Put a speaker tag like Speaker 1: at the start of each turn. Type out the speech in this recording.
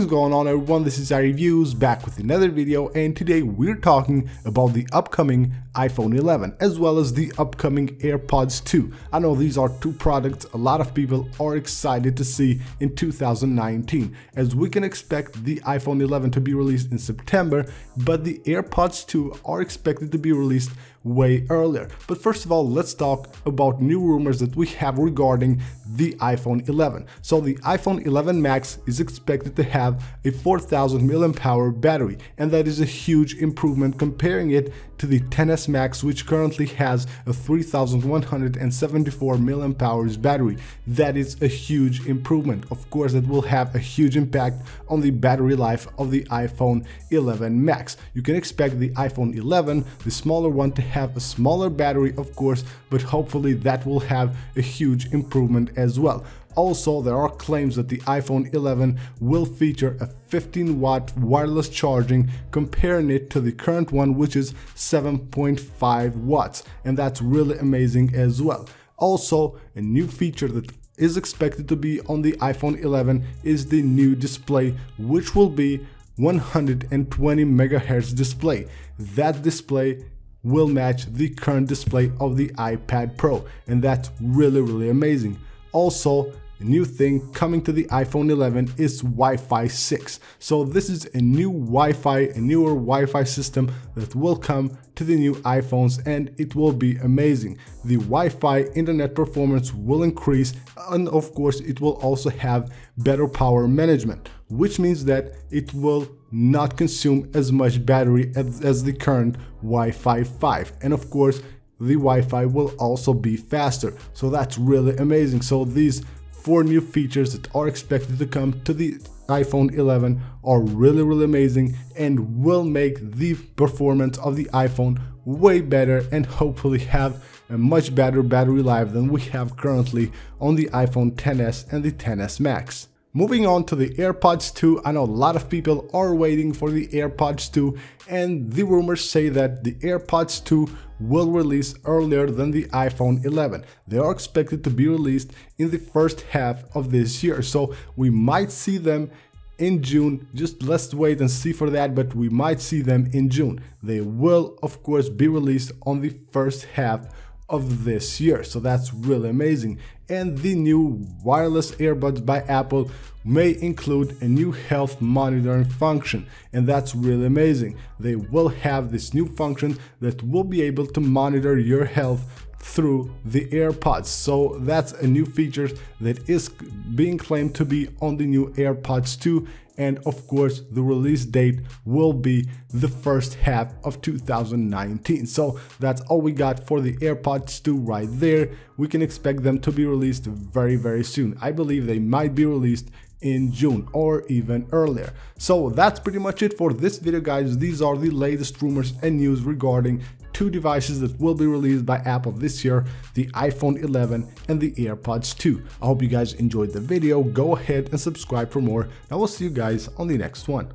Speaker 1: What is going on, everyone? This is iReviews back with another video, and today we're talking about the upcoming iPhone 11 as well as the upcoming AirPods 2. I know these are two products a lot of people are excited to see in 2019, as we can expect the iPhone 11 to be released in September, but the AirPods 2 are expected to be released way earlier. But first of all, let's talk about new rumors that we have regarding the iPhone 11. So the iPhone 11 Max is expected to have a 4000 mAh battery, and that is a huge improvement comparing it to the XS Max, which currently has a 3174 mAh battery. That is a huge improvement. Of course, that will have a huge impact on the battery life of the iPhone 11 Max. You can expect the iPhone 11, the smaller one, to have a smaller battery, of course, but hopefully that will have a huge improvement as well. Also, there are claims that the iPhone 11 will feature a 15-watt wireless charging, comparing it to the current one, which is 7.5 watts, and that's really amazing as well. Also, a new feature that is expected to be on the iPhone 11 is the new display, which will be 120 MHz display. That display will match the current display of the iPad Pro, and that's really amazing. Also, a new thing coming to the iPhone 11 is Wi-Fi 6. So this is a new Wi-Fi, a newer Wi-Fi system that will come to the new iPhones, and it will be amazing. The Wi-Fi internet performance will increase, and of course it will also have better power management, which means that it will not consume as much battery as the current Wi-Fi 5, and of course the Wi-Fi will also be faster. So that's really amazing. So these 4 new features that are expected to come to the iPhone 11 are really amazing and will make the performance of the iPhone way better, and hopefully have a much better battery life than we have currently on the iPhone XS and the XS Max. Moving on to the AirPods 2, I know a lot of people are waiting for the AirPods 2, and the rumors say that the AirPods 2 will release earlier than the iPhone 11. They are expected to be released in the first half of this year, so we might see them in June. Just let's wait and see for that, but we might see them in June. They will of course be released on the first half of this year, so that's really amazing. And the new wireless earbuds by Apple may include a new health monitoring function, and that's really amazing. They will have this new function that will be able to monitor your health through the AirPods. So that's a new feature that is being claimed to be on the new AirPods 2, and of course the release date will be the first half of 2019. So that's all we got for the AirPods 2 right there. We can expect them to be released very soon. I believe they might be released in June or even earlier. So that's pretty much it for this video, guys. These are the latest rumors and news regarding 2 devices that will be released by Apple this year, the iPhone 11 and the AirPods 2. I hope you guys enjoyed the video. Go ahead and subscribe for more, and I will see you guys on the next one.